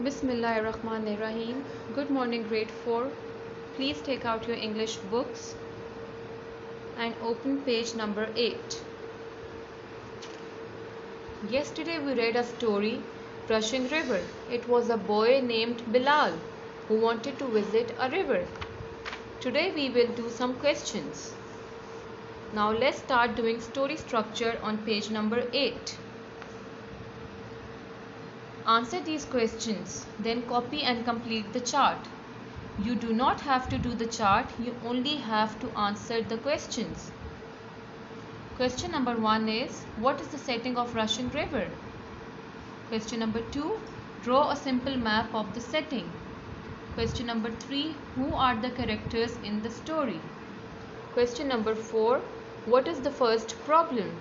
Bismillahirrahmanirrahim. Good morning, grade 4. Please take out your English books and open page number 8. Yesterday we read a story, Rushing River. It was a boy named Bilal who wanted to visit a river. Today we will do some questions. Now let's start doing story structure on page number 8. Answer these questions, then copy and complete the chart. You do not have to do the chart, you only have to answer the questions. Question number 1 is, what is the setting of Rushing River? Question number 2, draw a simple map of the setting. Question number 3, who are the characters in the story? Question number 4, what is the first problem?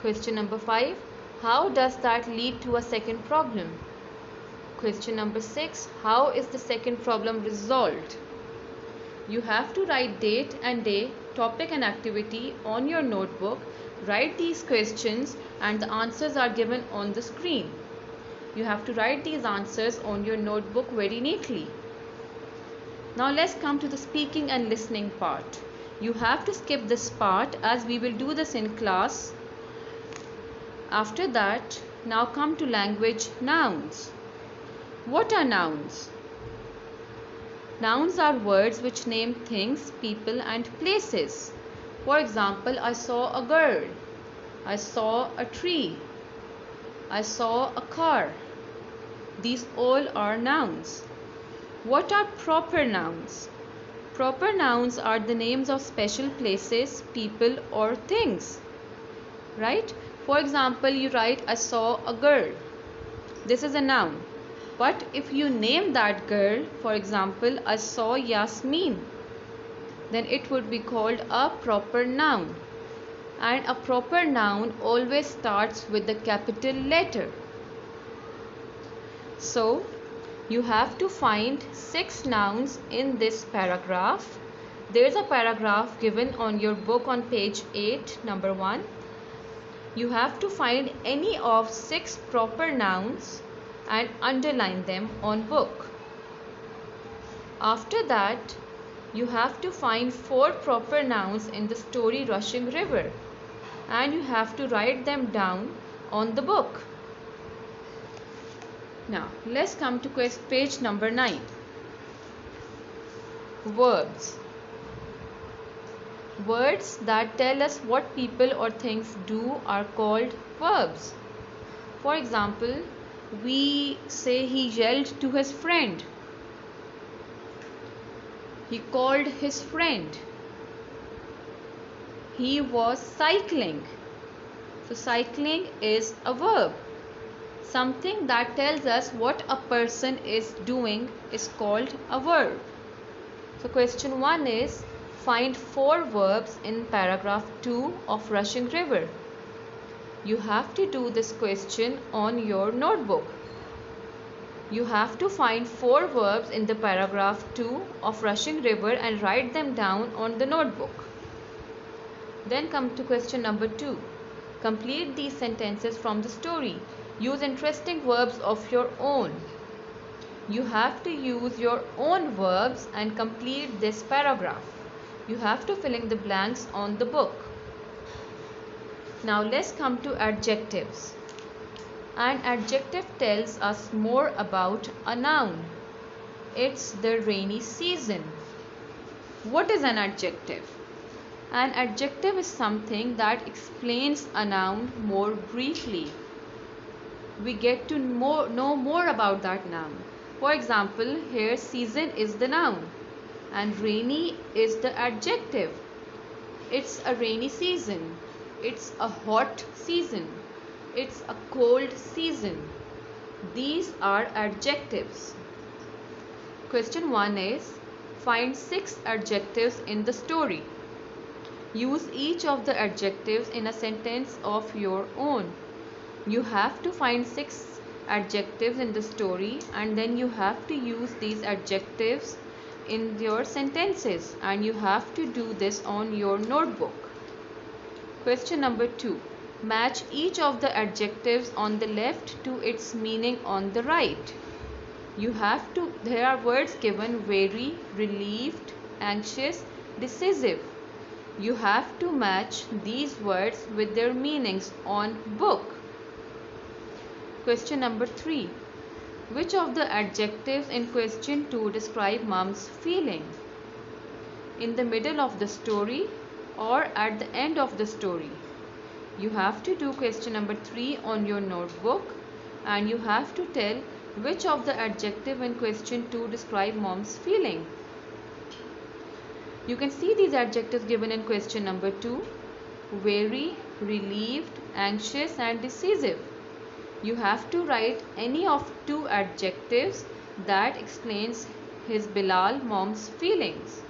Question number 5, how does that lead to a second problem? Question number 6, how is the second problem resolved? You have to write date and day, topic and activity on your notebook. Write these questions and the answers are given on the screen. You have to write these answers on your notebook very neatly. Now let's come to the speaking and listening part. You have to skip this part as we will do this in class. After that, now come to language nouns. What are nouns? Nouns are words which name things, people and places. For example, I saw a girl. I saw a tree. I saw a car. These all are nouns. What are proper nouns? Proper nouns are the names of special places, people or things. Right? For example, you write, I saw a girl. This is a noun. But if you name that girl, for example, I saw Yasmin, then it would be called a proper noun. And a proper noun always starts with the capital letter. So, you have to find 6 nouns in this paragraph. There is a paragraph given on your book on page 8, number 1. You have to find any of 6 proper nouns and underline them on book. After that, you have to find 4 proper nouns in the story Rushing River and you have to write them down on the book. Now, let's come to page number 9. Verbs. Words that tell us what people or things do are called verbs. For example, we say he yelled to his friend. He called his friend. He was cycling. So cycling is a verb. Something that tells us what a person is doing is called a verb. So question 1 is, find 4 verbs in paragraph 2 of Rushing River. You have to do this question on your notebook. You have to find 4 verbs in the paragraph 2 of Rushing River and write them down on the notebook. Then come to question number 2. Complete these sentences from the story. Use interesting verbs of your own. You have to use your own verbs and complete this paragraph. You have to fill in the blanks on the book. Now let's come to adjectives. An adjective tells us more about a noun. It's the rainy season. What is an adjective? An adjective is something that explains a noun more briefly. We get to know more about that noun. For example, here season is the noun and rainy is the adjective. It's a rainy season. It's a hot season. It's a cold season. These are adjectives. Question 1 is, find 6 adjectives in the story. Use each of the adjectives in a sentence of your own. You have to find 6 adjectives in the story and then you have to use these adjectives in your sentences and you have to do this on your notebook. Question number 2. Match each of the adjectives on the left to its meaning on the right. There are words given: very, relieved, anxious, decisive. You have to match these words with their meanings on book. Question number 3. Which of the adjectives in question 2 describe mom's feeling? In the middle of the story or at the end of the story? You have to do question number 3 on your notebook, and you have to tell which of the adjective in question 2 describe mom's feeling. You can see these adjectives given in question number 2: very, relieved, anxious and decisive. You have to write any of 2 adjectives that explains his Bilal mom's feelings.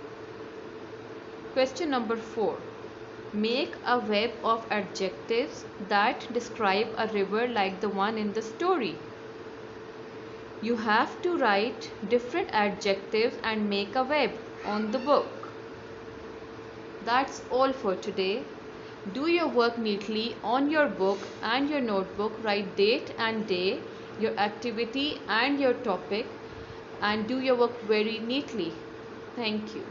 Question number 4. Make a web of adjectives that describe a river like the one in the story. You have to write different adjectives and make a web on the book. That's all for today. Do your work neatly on your book and your notebook. Write date and day, your activity and your topic, and do your work very neatly. Thank you.